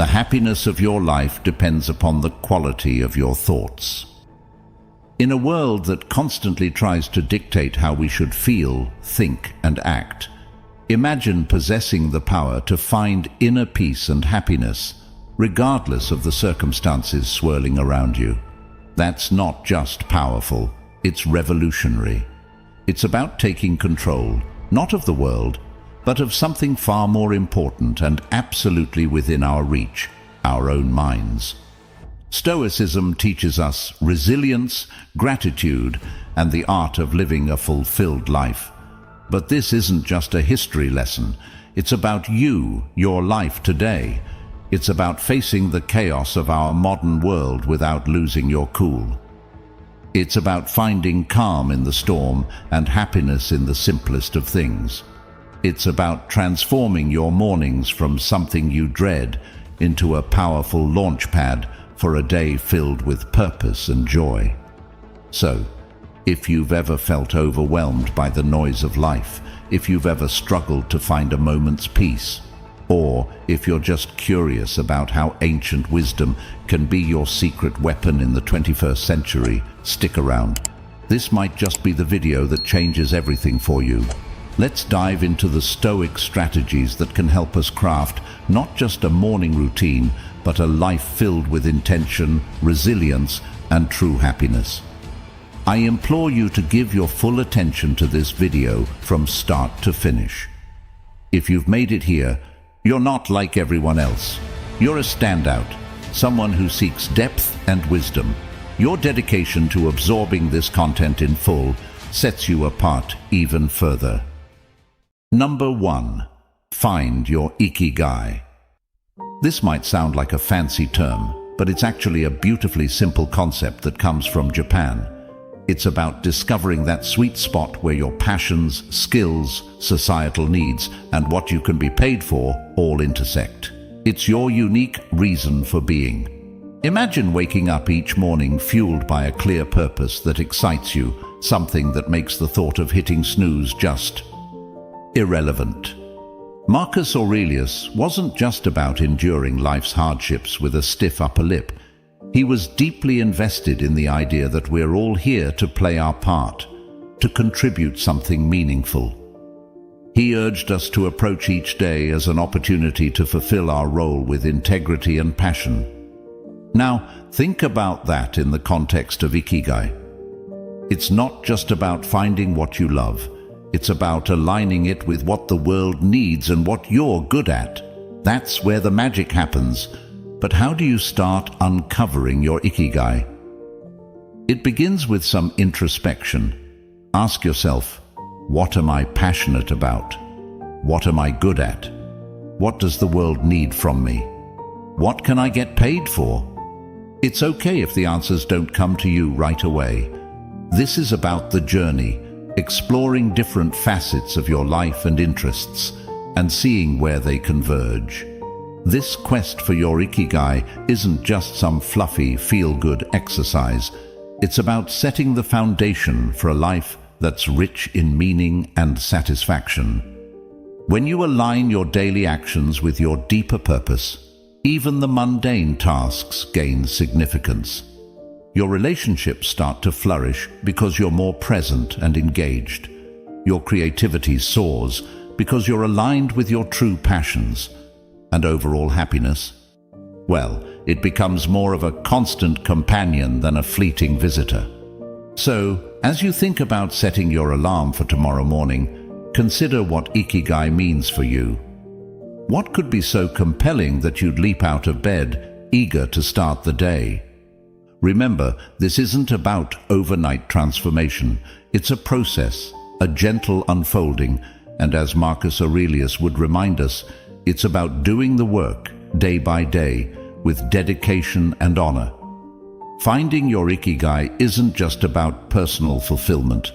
The happiness of your life depends upon the quality of your thoughts. In a world that constantly tries to dictate how we should feel, think, and act, imagine possessing the power to find inner peace and happiness, regardless of the circumstances swirling around you. That's not just powerful, it's revolutionary. It's about taking control, not of the world, but of something far more important and absolutely within our reach, our own minds. Stoicism teaches us resilience, gratitude, and the art of living a fulfilled life. But this isn't just a history lesson. It's about you, your life today. It's about facing the chaos of our modern world without losing your cool. It's about finding calm in the storm and happiness in the simplest of things. It's about transforming your mornings from something you dread into a powerful launch pad for a day filled with purpose and joy. So, if you've ever felt overwhelmed by the noise of life, if you've ever struggled to find a moment's peace, or if you're just curious about how ancient wisdom can be your secret weapon in the 21st century, stick around. This might just be the video that changes everything for you. Let's dive into the Stoic strategies that can help us craft not just a morning routine, but a life filled with intention, resilience, and true happiness. I implore you to give your full attention to this video from start to finish. If you've made it here, you're not like everyone else. You're a standout, someone who seeks depth and wisdom. Your dedication to absorbing this content in full sets you apart even further. Number 1. Find your ikigai. This might sound like a fancy term, but it's actually a beautifully simple concept that comes from Japan. It's about discovering that sweet spot where your passions, skills, societal needs, and what you can be paid for all intersect. It's your unique reason for being. Imagine waking up each morning fueled by a clear purpose that excites you, something that makes the thought of hitting snooze just irrelevant. Marcus Aurelius wasn't just about enduring life's hardships with a stiff upper lip. He was deeply invested in the idea that we're all here to play our part, to contribute something meaningful. He urged us to approach each day as an opportunity to fulfill our role with integrity and passion. Now, think about that in the context of ikigai. It's not just about finding what you love. It's about aligning it with what the world needs and what you're good at. That's where the magic happens. But how do you start uncovering your ikigai? It begins with some introspection. Ask yourself, what am I passionate about? What am I good at? What does the world need from me? What can I get paid for? It's okay if the answers don't come to you right away. This is about the journey, exploring different facets of your life and interests, and seeing where they converge. This quest for your ikigai isn't just some fluffy, feel-good exercise. It's about setting the foundation for a life that's rich in meaning and satisfaction. When you align your daily actions with your deeper purpose, even the mundane tasks gain significance. Your relationships start to flourish because you're more present and engaged. Your creativity soars because you're aligned with your true passions. And overall happiness? Well, it becomes more of a constant companion than a fleeting visitor. So, as you think about setting your alarm for tomorrow morning, consider what ikigai means for you. What could be so compelling that you'd leap out of bed, eager to start the day? Remember, this isn't about overnight transformation. It's a process, a gentle unfolding, and as Marcus Aurelius would remind us, it's about doing the work, day by day, with dedication and honor. Finding your ikigai isn't just about personal fulfillment.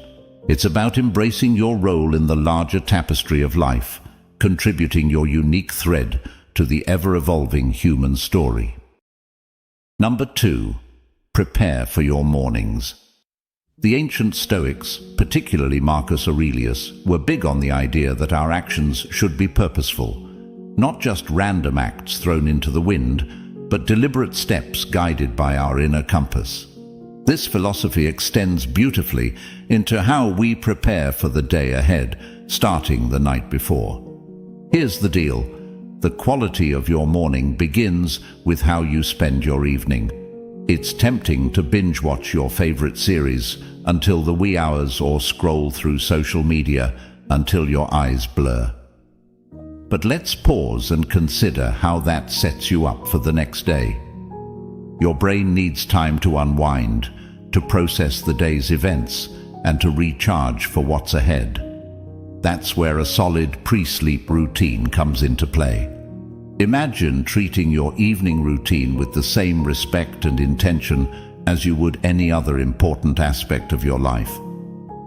It's about embracing your role in the larger tapestry of life, contributing your unique thread to the ever-evolving human story. Number 2. Prepare for your mornings. The ancient Stoics, particularly Marcus Aurelius, were big on the idea that our actions should be purposeful. Not just random acts thrown into the wind, but deliberate steps guided by our inner compass. This philosophy extends beautifully into how we prepare for the day ahead, starting the night before. Here's the deal. The quality of your morning begins with how you spend your evening. It's tempting to binge watch your favorite series until the wee hours or scroll through social media until your eyes blur. But let's pause and consider how that sets you up for the next day. Your brain needs time to unwind, to process the day's events, and to recharge for what's ahead. That's where a solid pre-sleep routine comes into play. Imagine treating your evening routine with the same respect and intention as you would any other important aspect of your life.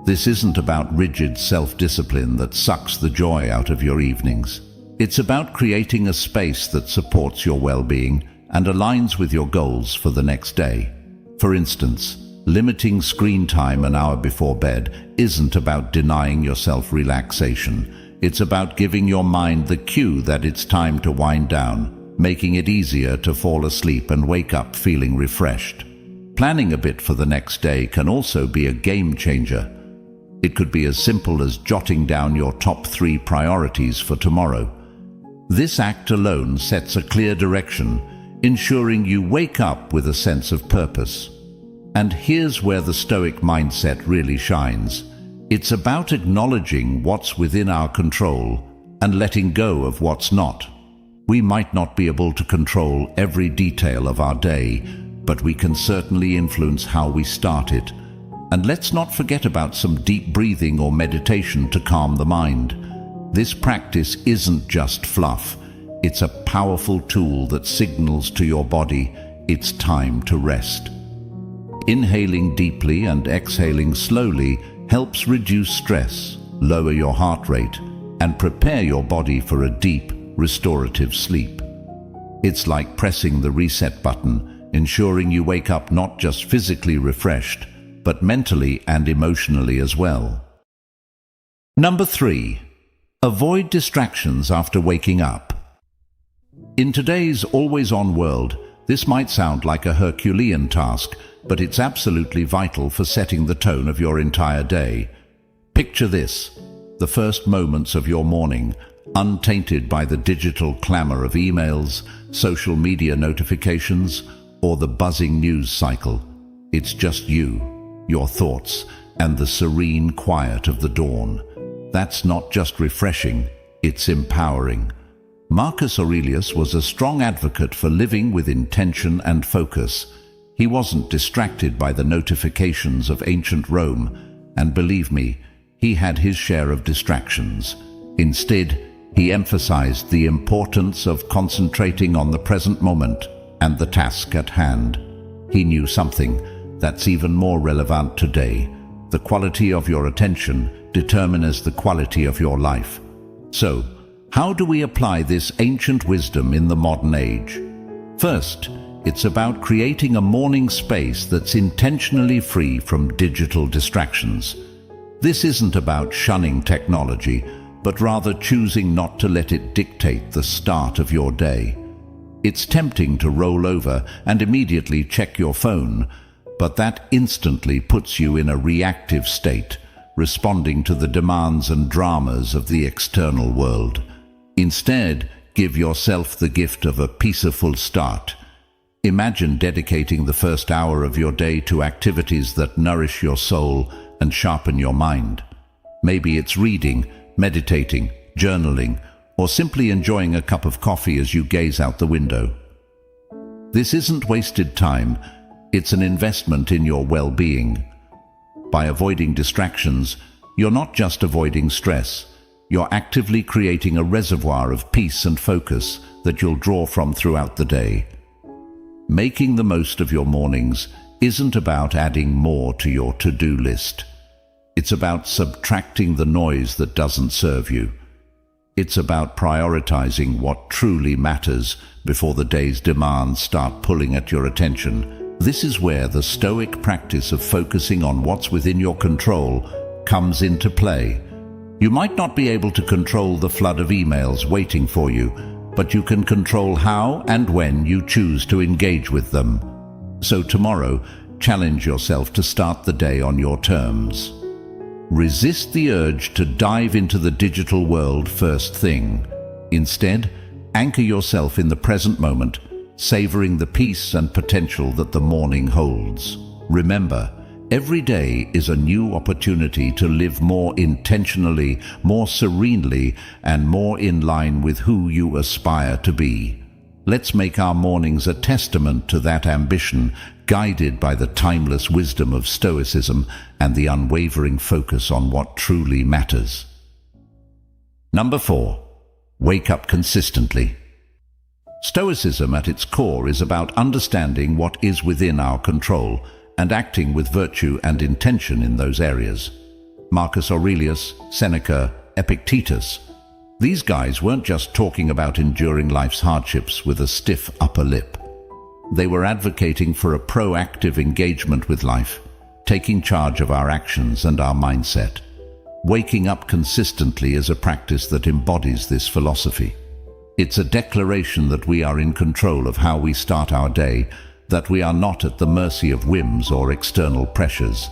This isn't about rigid self-discipline that sucks the joy out of your evenings. It's about creating a space that supports your well-being and aligns with your goals for the next day. For instance, limiting screen time an hour before bed isn't about denying yourself relaxation. It's about giving your mind the cue that it's time to wind down, making it easier to fall asleep and wake up feeling refreshed. Planning a bit for the next day can also be a game changer. It could be as simple as jotting down your top 3 priorities for tomorrow. This act alone sets a clear direction, ensuring you wake up with a sense of purpose. And here's where the Stoic mindset really shines. It's about acknowledging what's within our control and letting go of what's not. We might not be able to control every detail of our day, but we can certainly influence how we start it. And let's not forget about some deep breathing or meditation to calm the mind. This practice isn't just fluff. It's a powerful tool that signals to your body it's time to rest. Inhaling deeply and exhaling slowly helps reduce stress, lower your heart rate, and prepare your body for a deep, restorative sleep. It's like pressing the reset button, ensuring you wake up not just physically refreshed, but mentally and emotionally as well. Number 3. Avoid distractions after waking up. In today's always-on world, this might sound like a Herculean task, but it's absolutely vital for setting the tone of your entire day. Picture this: the first moments of your morning, untainted by the digital clamor of emails, social media notifications, or the buzzing news cycle. It's just you, your thoughts, and the serene quiet of the dawn. That's not just refreshing, it's empowering. Marcus Aurelius was a strong advocate for living with intention and focus. He wasn't distracted by the notifications of ancient Rome, and believe me, he had his share of distractions. Instead, he emphasized the importance of concentrating on the present moment and the task at hand. He knew something that's even more relevant today. The quality of your attention determines the quality of your life. So, how do we apply this ancient wisdom in the modern age? First, it's about creating a morning space that's intentionally free from digital distractions. This isn't about shunning technology, but rather choosing not to let it dictate the start of your day. It's tempting to roll over and immediately check your phone, but that instantly puts you in a reactive state, responding to the demands and dramas of the external world. Instead, give yourself the gift of a peaceful start. Imagine dedicating the first hour of your day to activities that nourish your soul and sharpen your mind. Maybe it's reading, meditating, journaling, or simply enjoying a cup of coffee as you gaze out the window. This isn't wasted time, it's an investment in your well-being. By avoiding distractions, you're not just avoiding stress, you're actively creating a reservoir of peace and focus that you'll draw from throughout the day. Making the most of your mornings isn't about adding more to your to-do list. It's about subtracting the noise that doesn't serve you. It's about prioritizing what truly matters before the day's demands start pulling at your attention. This is where the Stoic practice of focusing on what's within your control comes into play. You might not be able to control the flood of emails waiting for you, but you can control how and when you choose to engage with them. So tomorrow, challenge yourself to start the day on your terms. Resist the urge to dive into the digital world first thing. Instead, anchor yourself in the present moment, savoring the peace and potential that the morning holds. Remember, every day is a new opportunity to live more intentionally, more serenely, and more in line with who you aspire to be. Let's make our mornings a testament to that ambition, guided by the timeless wisdom of Stoicism and the unwavering focus on what truly matters. Number 4. Wake up consistently. Stoicism at its core is about understanding what is within our control and acting with virtue and intention in those areas. Marcus Aurelius, Seneca, Epictetus. These guys weren't just talking about enduring life's hardships with a stiff upper lip. They were advocating for a proactive engagement with life, taking charge of our actions and our mindset. Waking up consistently is a practice that embodies this philosophy. It's a declaration that we are in control of how we start our day, that we are not at the mercy of whims or external pressures.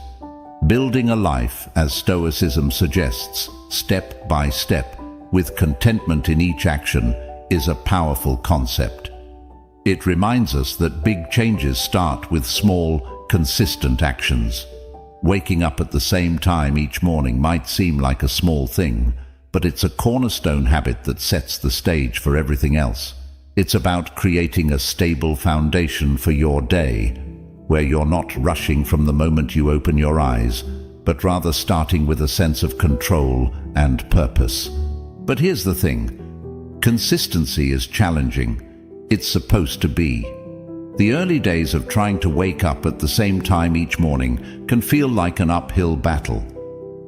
Building a life, as Stoicism suggests, step by step, with contentment in each action, is a powerful concept. It reminds us that big changes start with small, consistent actions. Waking up at the same time each morning might seem like a small thing, but it's a cornerstone habit that sets the stage for everything else. It's about creating a stable foundation for your day, where you're not rushing from the moment you open your eyes, but rather starting with a sense of control and purpose. But here's the thing. Consistency is challenging. It's supposed to be. The early days of trying to wake up at the same time each morning can feel like an uphill battle.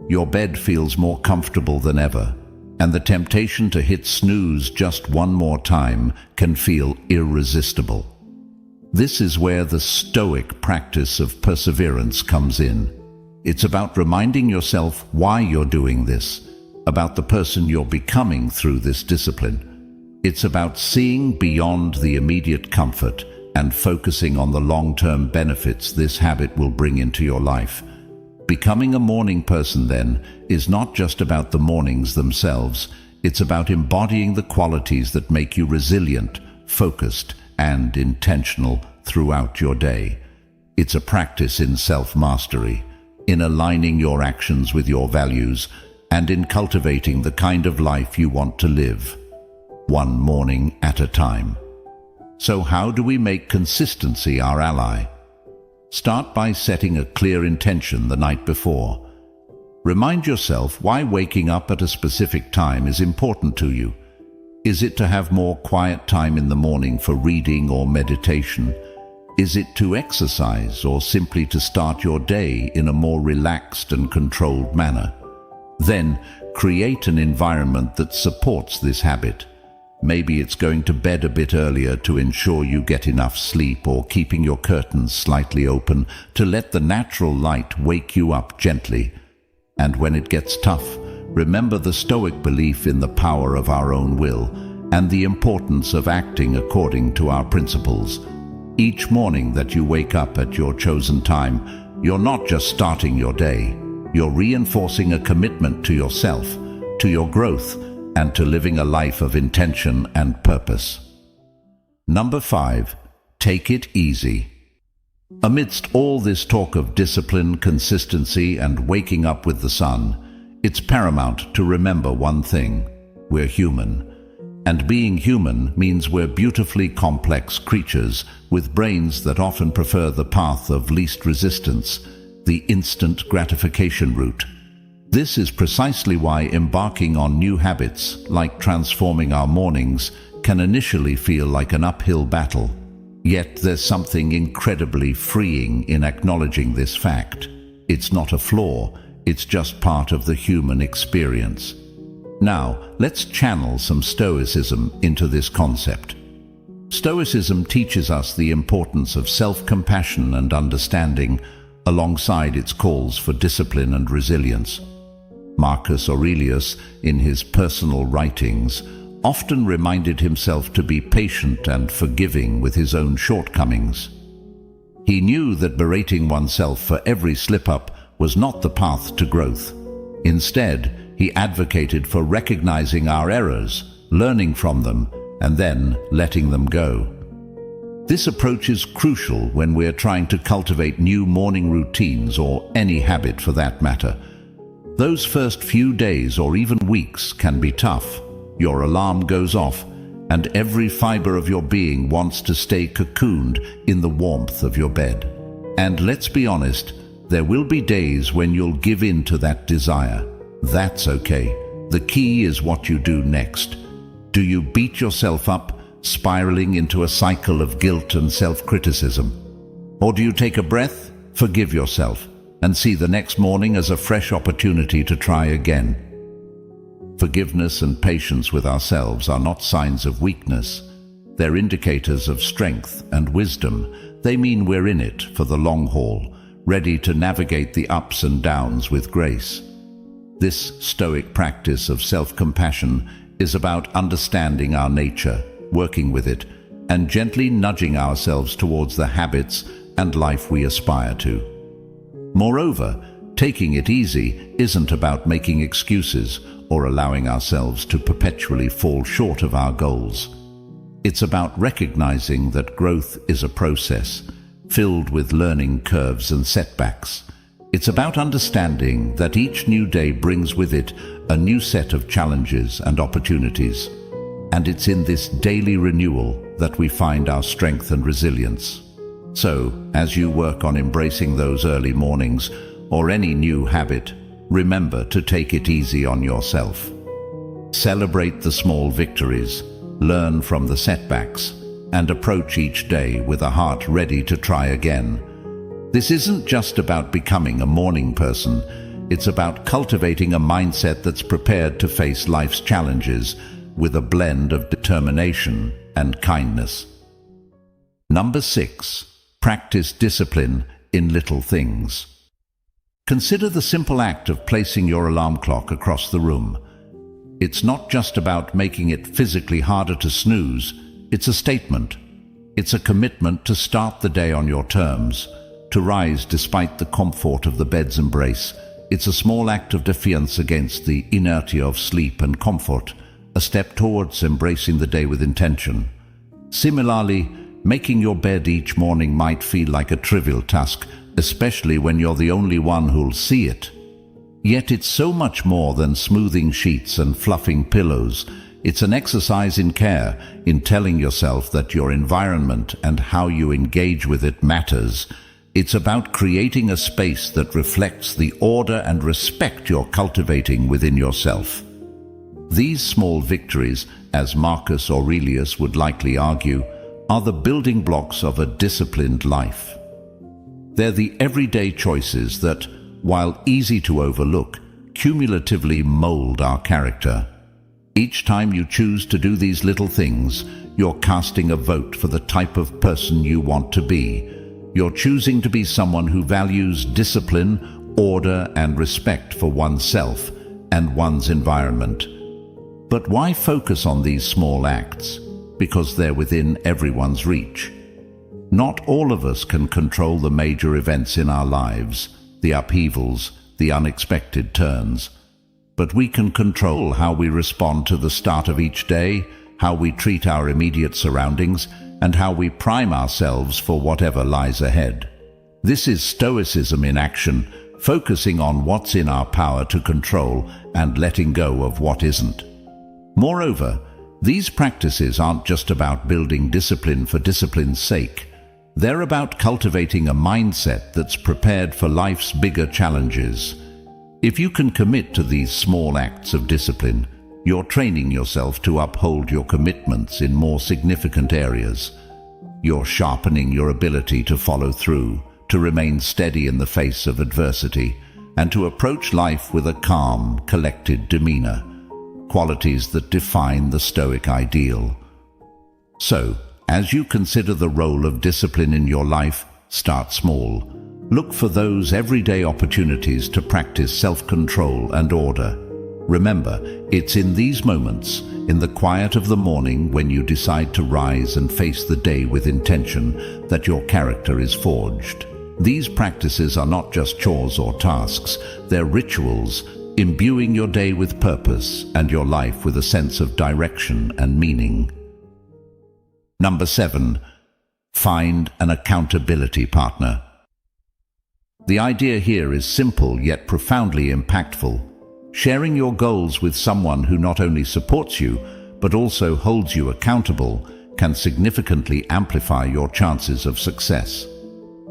Your bed feels more comfortable than ever, and the temptation to hit snooze just one more time can feel irresistible. This is where the Stoic practice of perseverance comes in. It's about reminding yourself why you're doing this, about the person you're becoming through this discipline. It's about seeing beyond the immediate comfort and focusing on the long-term benefits this habit will bring into your life. Becoming a morning person, then, is not just about the mornings themselves. It's about embodying the qualities that make you resilient, focused, and intentional throughout your day. It's a practice in self-mastery, in aligning your actions with your values, and in cultivating the kind of life you want to live, one morning at a time. So how do we make consistency our ally? Start by setting a clear intention the night before. Remind yourself why waking up at a specific time is important to you. Is it to have more quiet time in the morning for reading or meditation? Is it to exercise, or simply to start your day in a more relaxed and controlled manner? Then, create an environment that supports this habit. Maybe it's going to bed a bit earlier to ensure you get enough sleep, or keeping your curtains slightly open to let the natural light wake you up gently. And when it gets tough, remember the Stoic belief in the power of our own will and the importance of acting according to our principles. Each morning that you wake up at your chosen time, you're not just starting your day, you're reinforcing a commitment to yourself, to your growth, and to living a life of intention and purpose. Number 5, take it easy. Amidst all this talk of discipline, consistency, and waking up with the sun, it's paramount to remember one thing: we're human. And being human means we're beautifully complex creatures with brains that often prefer the path of least resistance, the instant gratification route. This is precisely why embarking on new habits, like transforming our mornings, can initially feel like an uphill battle. Yet there's something incredibly freeing in acknowledging this fact. It's not a flaw, it's just part of the human experience. Now, let's channel some Stoicism into this concept. Stoicism teaches us the importance of self-compassion and understanding, alongside its calls for discipline and resilience. Marcus Aurelius, in his personal writings, often reminded himself to be patient and forgiving with his own shortcomings. He knew that berating oneself for every slip-up was not the path to growth. Instead, he advocated for recognizing our errors, learning from them, and then letting them go. This approach is crucial when we're trying to cultivate new morning routines or any habit for that matter. Those first few days or even weeks can be tough. Your alarm goes off, and every fiber of your being wants to stay cocooned in the warmth of your bed. And let's be honest, there will be days when you'll give in to that desire. That's okay. The key is what you do next. Do you beat yourself up, spiraling into a cycle of guilt and self-criticism? Or do you take a breath, forgive yourself, and see the next morning as a fresh opportunity to try again? Forgiveness and patience with ourselves are not signs of weakness. They're indicators of strength and wisdom. They mean we're in it for the long haul, ready to navigate the ups and downs with grace. This Stoic practice of self-compassion is about understanding our nature, working with it, and gently nudging ourselves towards the habits and life we aspire to. Moreover, taking it easy isn't about making excuses or allowing ourselves to perpetually fall short of our goals. It's about recognizing that growth is a process, filled with learning curves and setbacks. It's about understanding that each new day brings with it a new set of challenges and opportunities. And it's in this daily renewal that we find our strength and resilience. So, as you work on embracing those early mornings or any new habit, remember to take it easy on yourself. Celebrate the small victories, learn from the setbacks, and approach each day with a heart ready to try again. This isn't just about becoming a morning person. It's about cultivating a mindset that's prepared to face life's challenges with a blend of determination and kindness. Number 6. Practice discipline in little things. Consider the simple act of placing your alarm clock across the room. It's not just about making it physically harder to snooze. It's a statement. It's a commitment to start the day on your terms, to rise despite the comfort of the bed's embrace. It's a small act of defiance against the inertia of sleep and comfort, a step towards embracing the day with intention. Similarly, making your bed each morning might feel like a trivial task, especially when you're the only one who'll see it. Yet it's so much more than smoothing sheets and fluffing pillows. It's an exercise in care, in telling yourself that your environment and how you engage with it matters. It's about creating a space that reflects the order and respect you're cultivating within yourself. These small victories, as Marcus Aurelius would likely argue, are the building blocks of a disciplined life. They're the everyday choices that, while easy to overlook, cumulatively mold our character. Each time you choose to do these little things, you're casting a vote for the type of person you want to be. You're choosing to be someone who values discipline, order, and respect for oneself and one's environment. But why focus on these small acts? Because they're within everyone's reach. Not all of us can control the major events in our lives, the upheavals, the unexpected turns. But we can control how we respond to the start of each day, how we treat our immediate surroundings, and how we prime ourselves for whatever lies ahead. This is Stoicism in action, focusing on what's in our power to control and letting go of what isn't. Moreover, these practices aren't just about building discipline for discipline's sake. They're about cultivating a mindset that's prepared for life's bigger challenges. If you can commit to these small acts of discipline, you're training yourself to uphold your commitments in more significant areas. You're sharpening your ability to follow through, to remain steady in the face of adversity, and to approach life with a calm, collected demeanor, qualities that define the Stoic ideal. So, as you consider the role of discipline in your life, start small. Look for those everyday opportunities to practice self-control and order. Remember, it's in these moments, in the quiet of the morning when you decide to rise and face the day with intention, that your character is forged. These practices are not just chores or tasks, they're rituals, imbuing your day with purpose and your life with a sense of direction and meaning. Number 7. Find an accountability partner. The idea here is simple yet profoundly impactful. Sharing your goals with someone who not only supports you, but also holds you accountable, can significantly amplify your chances of success.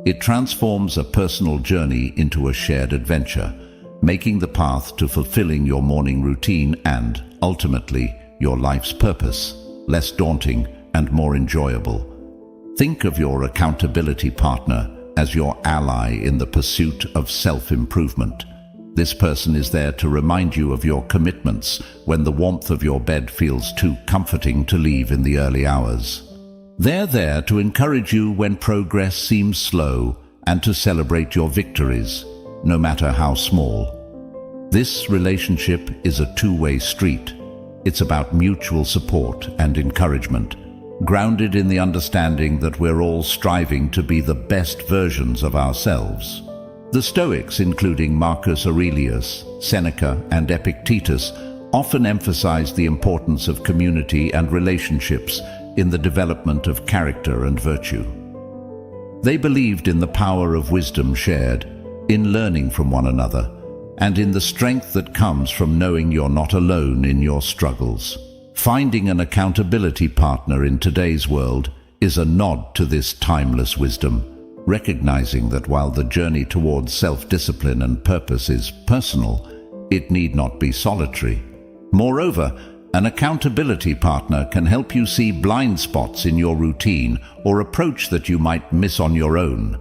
It transforms a personal journey into a shared adventure, making the path to fulfilling your morning routine and, ultimately, your life's purpose less daunting and more enjoyable. Think of your accountability partner as your ally in the pursuit of self-improvement. This person is there to remind you of your commitments when the warmth of your bed feels too comforting to leave in the early hours. They're there to encourage you when progress seems slow and to celebrate your victories, no matter how small. This relationship is a two-way street. It's about mutual support and encouragement, grounded in the understanding that we're all striving to be the best versions of ourselves. The Stoics, including Marcus Aurelius, Seneca, and Epictetus, often emphasized the importance of community and relationships in the development of character and virtue. They believed in the power of wisdom shared, in learning from one another, and in the strength that comes from knowing you're not alone in your struggles. Finding an accountability partner in today's world is a nod to this timeless wisdom, recognizing that while the journey towards self-discipline and purpose is personal, it need not be solitary. Moreover, an accountability partner can help you see blind spots in your routine or approach that you might miss on your own.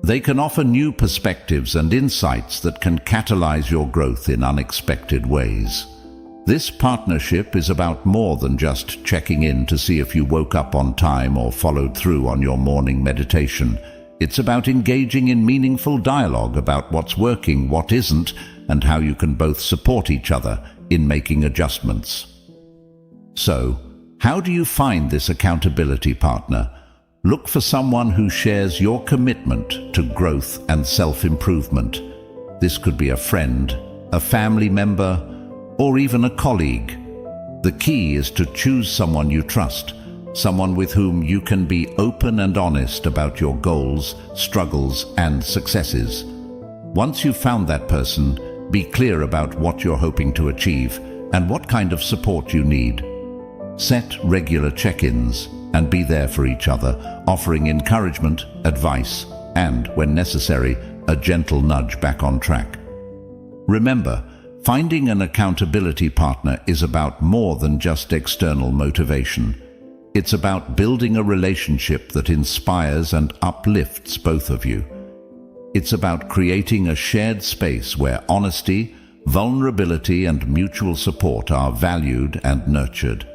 They can offer new perspectives and insights that can catalyze your growth in unexpected ways. This partnership is about more than just checking in to see if you woke up on time or followed through on your morning meditation. It's about engaging in meaningful dialogue about what's working, what isn't, and how you can both support each other in making adjustments. So, how do you find this accountability partner? Look for someone who shares your commitment to growth and self-improvement. This could be a friend, a family member, or even a colleague. The key is to choose someone you trust, someone with whom you can be open and honest about your goals, struggles, and successes. Once you've found that person, be clear about what you're hoping to achieve and what kind of support you need. Set regular check-ins and be there for each other, offering encouragement, advice, and, when necessary, a gentle nudge back on track. Remember, finding an accountability partner is about more than just external motivation. It's about building a relationship that inspires and uplifts both of you. It's about creating a shared space where honesty, vulnerability, and mutual support are valued and nurtured.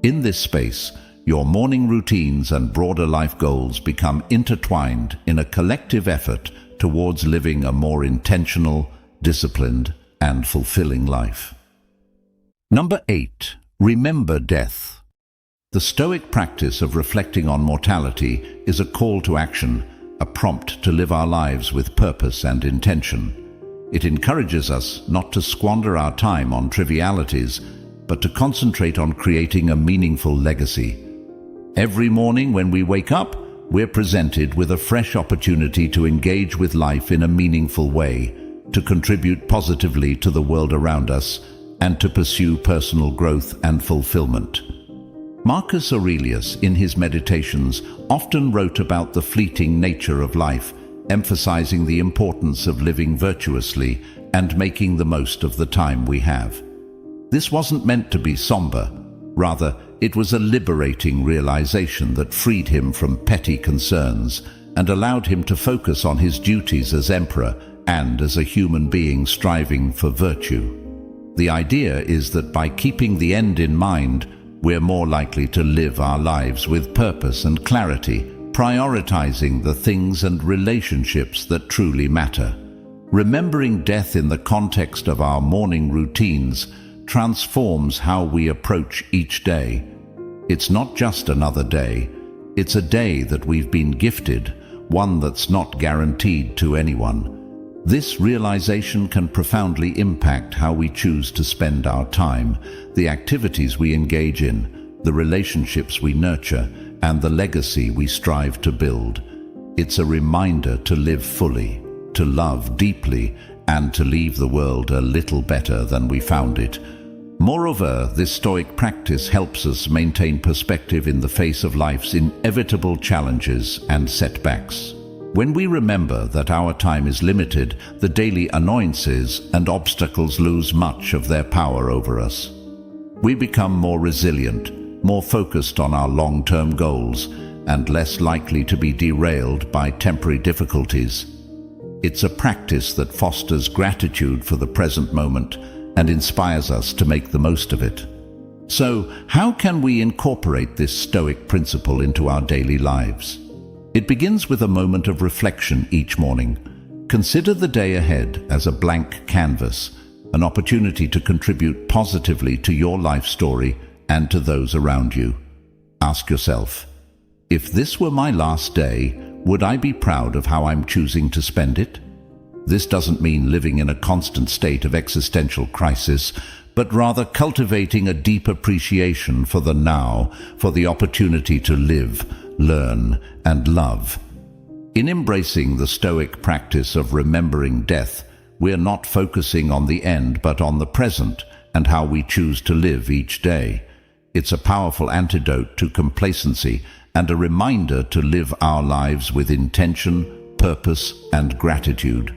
In this space, your morning routines and broader life goals become intertwined in a collective effort towards living a more intentional, disciplined, and fulfilling life. Number 8. Remember death. The Stoic practice of reflecting on mortality is a call to action, a prompt to live our lives with purpose and intention. It encourages us not to squander our time on trivialities, but to concentrate on creating a meaningful legacy. Every morning when we wake up, we're presented with a fresh opportunity to engage with life in a meaningful way, to contribute positively to the world around us, and to pursue personal growth and fulfillment. Marcus Aurelius, in his Meditations, often wrote about the fleeting nature of life, emphasizing the importance of living virtuously and making the most of the time we have. This wasn't meant to be somber. Rather, it was a liberating realization that freed him from petty concerns and allowed him to focus on his duties as emperor and as a human being striving for virtue. The idea is that by keeping the end in mind, we're more likely to live our lives with purpose and clarity, prioritizing the things and relationships that truly matter. Remembering death in the context of our morning routines transforms how we approach each day. It's not just another day, it's a day that we've been gifted, one that's not guaranteed to anyone. This realization can profoundly impact how we choose to spend our time, the activities we engage in, the relationships we nurture, and the legacy we strive to build. It's a reminder to live fully, to love deeply, and to leave the world a little better than we found it. Moreover, this Stoic practice helps us maintain perspective in the face of life's inevitable challenges and setbacks. When we remember that our time is limited, the daily annoyances and obstacles lose much of their power over us. We become more resilient, more focused on our long-term goals, and less likely to be derailed by temporary difficulties. It's a practice that fosters gratitude for the present moment and inspires us to make the most of it. So, how can we incorporate this Stoic principle into our daily lives? It begins with a moment of reflection each morning. Consider the day ahead as a blank canvas, an opportunity to contribute positively to your life story and to those around you. Ask yourself, if this were my last day, would I be proud of how I'm choosing to spend it? This doesn't mean living in a constant state of existential crisis, but rather cultivating a deep appreciation for the now, for the opportunity to live, learn, and love. In embracing the Stoic practice of remembering death, we're not focusing on the end but on the present and how we choose to live each day. It's a powerful antidote to complacency and a reminder to live our lives with intention, purpose, and gratitude.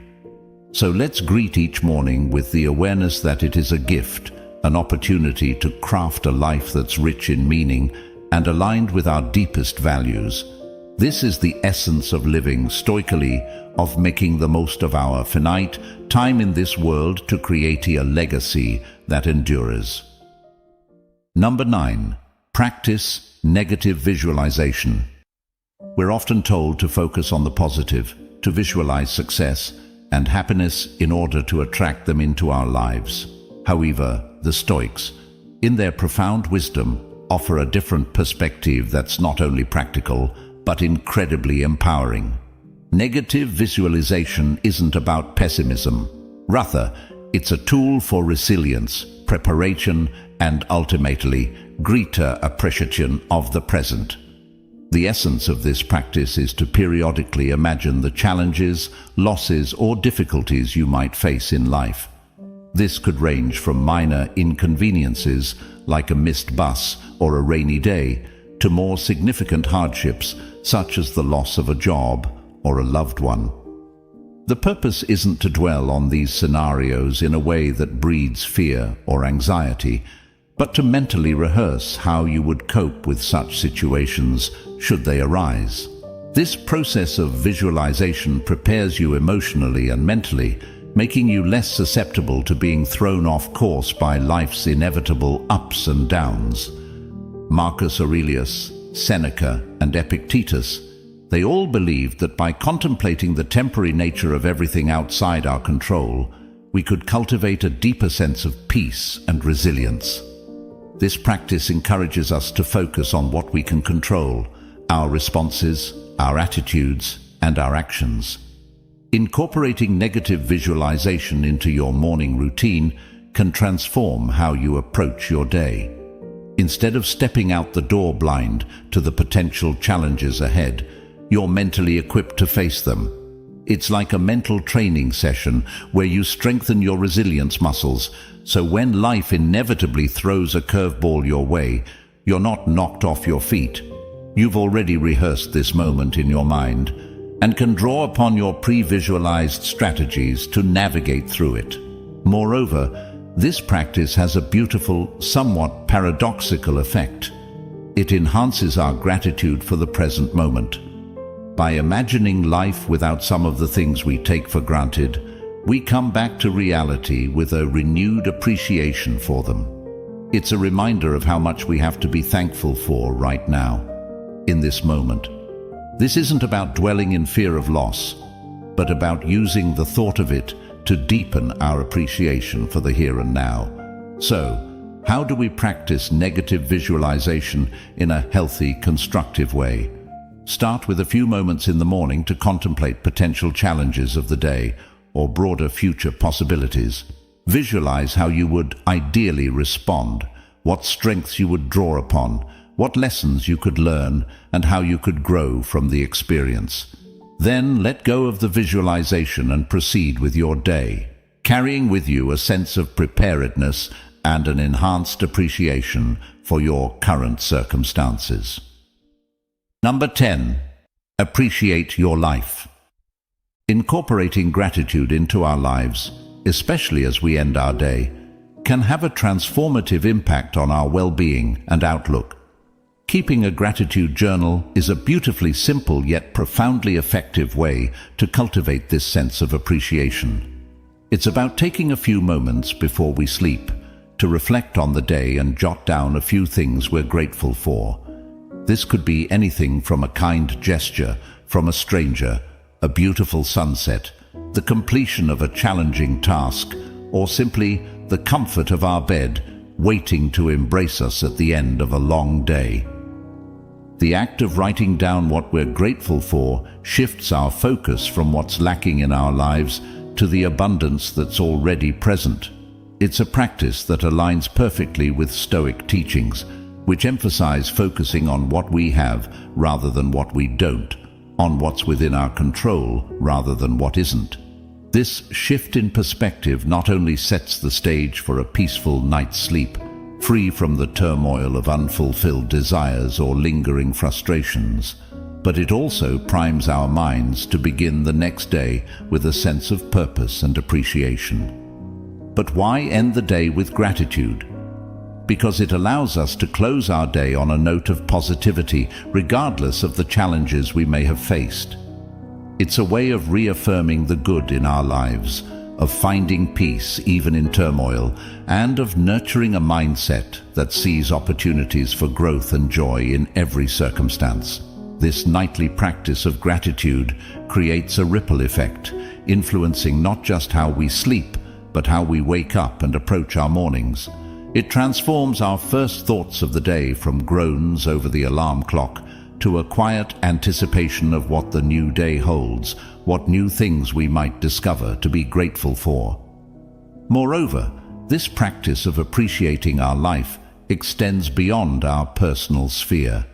So let's greet each morning with the awareness that it is a gift, an opportunity to craft a life that's rich in meaning and aligned with our deepest values. This is the essence of living stoically, of making the most of our finite time in this world to create a legacy that endures. Number 9. Practice negative visualization. We're often told to focus on the positive, to visualize success and happiness in order to attract them into our lives. However, the Stoics, in their profound wisdom, offer a different perspective that's not only practical, but incredibly empowering. Negative visualization isn't about pessimism. Rather, it's a tool for resilience, preparation, and ultimately, greater appreciation of the present. The essence of this practice is to periodically imagine the challenges, losses, or difficulties you might face in life. This could range from minor inconveniences, like a missed bus or a rainy day, to more significant hardships, such as the loss of a job or a loved one. The purpose isn't to dwell on these scenarios in a way that breeds fear or anxiety, but to mentally rehearse how you would cope with such situations should they arise. This process of visualization prepares you emotionally and mentally, making you less susceptible to being thrown off course by life's inevitable ups and downs. Marcus Aurelius, Seneca, and Epictetus, they all believed that by contemplating the temporary nature of everything outside our control, we could cultivate a deeper sense of peace and resilience. This practice encourages us to focus on what we can control, our responses, our attitudes, and our actions. Incorporating negative visualization into your morning routine can transform how you approach your day. Instead of stepping out the door blind to the potential challenges ahead, you're mentally equipped to face them. It's like a mental training session where you strengthen your resilience muscles, so when life inevitably throws a curveball your way, you're not knocked off your feet. You've already rehearsed this moment in your mind and can draw upon your pre-visualized strategies to navigate through it. Moreover, this practice has a beautiful, somewhat paradoxical effect. It enhances our gratitude for the present moment. By imagining life without some of the things we take for granted, we come back to reality with a renewed appreciation for them. It's a reminder of how much we have to be thankful for right now, in this moment. This isn't about dwelling in fear of loss, but about using the thought of it to deepen our appreciation for the here and now, So, how do we practice negative visualization in a healthy, constructive way? Start with a few moments in the morning to contemplate potential challenges of the day or broader future possibilities. Visualize how you would ideally respond, what strengths you would draw upon, what lessons you could learn, and how you could grow from the experience. Then let go of the visualization and proceed with your day, carrying with you a sense of preparedness and an enhanced appreciation for your current circumstances. Number 10. Appreciate your life. Incorporating gratitude into our lives, especially as we end our day, can have a transformative impact on our well-being and outlook. Keeping a gratitude journal is a beautifully simple yet profoundly effective way to cultivate this sense of appreciation. It's about taking a few moments before we sleep to reflect on the day and jot down a few things we're grateful for. This could be anything from a kind gesture from a stranger, a beautiful sunset, the completion of a challenging task, or simply the comfort of our bed waiting to embrace us at the end of a long day. The act of writing down what we're grateful for shifts our focus from what's lacking in our lives to the abundance that's already present. It's a practice that aligns perfectly with Stoic teachings, which emphasize focusing on what we have rather than what we don't, on what's within our control rather than what isn't. This shift in perspective not only sets the stage for a peaceful night's sleep, free from the turmoil of unfulfilled desires or lingering frustrations, but it also primes our minds to begin the next day with a sense of purpose and appreciation. But why end the day with gratitude? Because it allows us to close our day on a note of positivity, regardless of the challenges we may have faced. It's a way of reaffirming the good in our lives, of finding peace even in turmoil, and of nurturing a mindset that sees opportunities for growth and joy in every circumstance. This nightly practice of gratitude creates a ripple effect, influencing not just how we sleep, but how we wake up and approach our mornings. It transforms our first thoughts of the day from groans over the alarm clock to a quiet anticipation of what the new day holds, what new things we might discover to be grateful for. Moreover, this practice of appreciating our life extends beyond our personal sphere.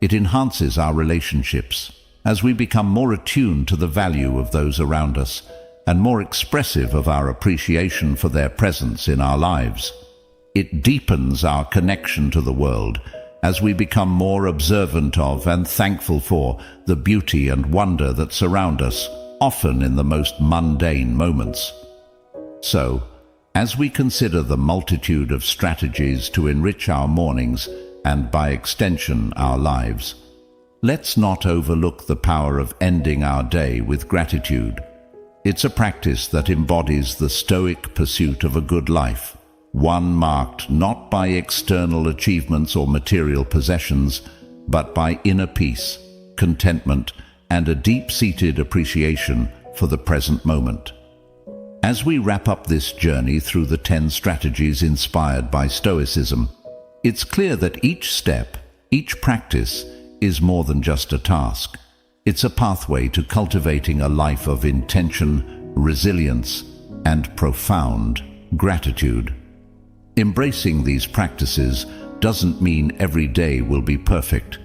It enhances our relationships as we become more attuned to the value of those around us and more expressive of our appreciation for their presence in our lives. It deepens our connection to the world as we become more observant of and thankful for the beauty and wonder that surround us, often in the most mundane moments. So, as we consider the multitude of strategies to enrich our mornings and by extension our lives, let's not overlook the power of ending our day with gratitude. It's a practice that embodies the Stoic pursuit of a good life, one marked not by external achievements or material possessions, but by inner peace, contentment, and a deep-seated appreciation for the present moment. As we wrap up this journey through the 10 strategies inspired by Stoicism, it's clear that each step, each practice, is more than just a task. It's a pathway to cultivating a life of intention, resilience, and profound gratitude. Embracing these practices doesn't mean every day will be perfect,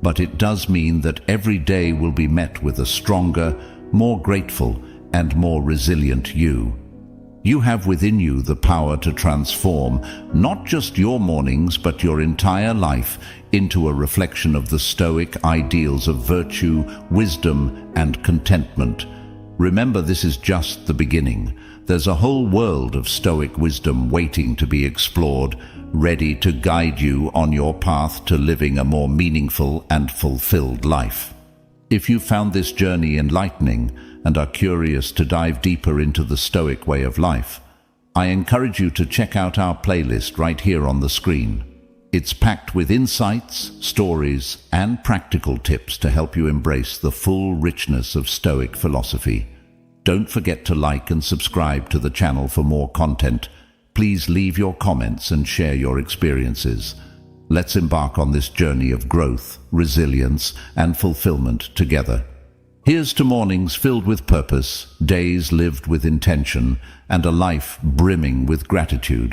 but it does mean that every day will be met with a stronger, more grateful, and more resilient you. You have within you the power to transform not just your mornings but your entire life into a reflection of the Stoic ideals of virtue, wisdom, and contentment. Remember, this is just the beginning. There's a whole world of Stoic wisdom waiting to be explored, ready to guide you on your path to living a more meaningful and fulfilled life. If you found this journey enlightening and are curious to dive deeper into the Stoic way of life, I encourage you to check out our playlist right here on the screen. It's packed with insights, stories, and practical tips to help you embrace the full richness of Stoic philosophy. Don't forget to like and subscribe to the channel for more content, Please leave your comments and share your experiences. Let's embark on this journey of growth, resilience, and fulfillment together. Here's to mornings filled with purpose, days lived with intention, and a life brimming with gratitude.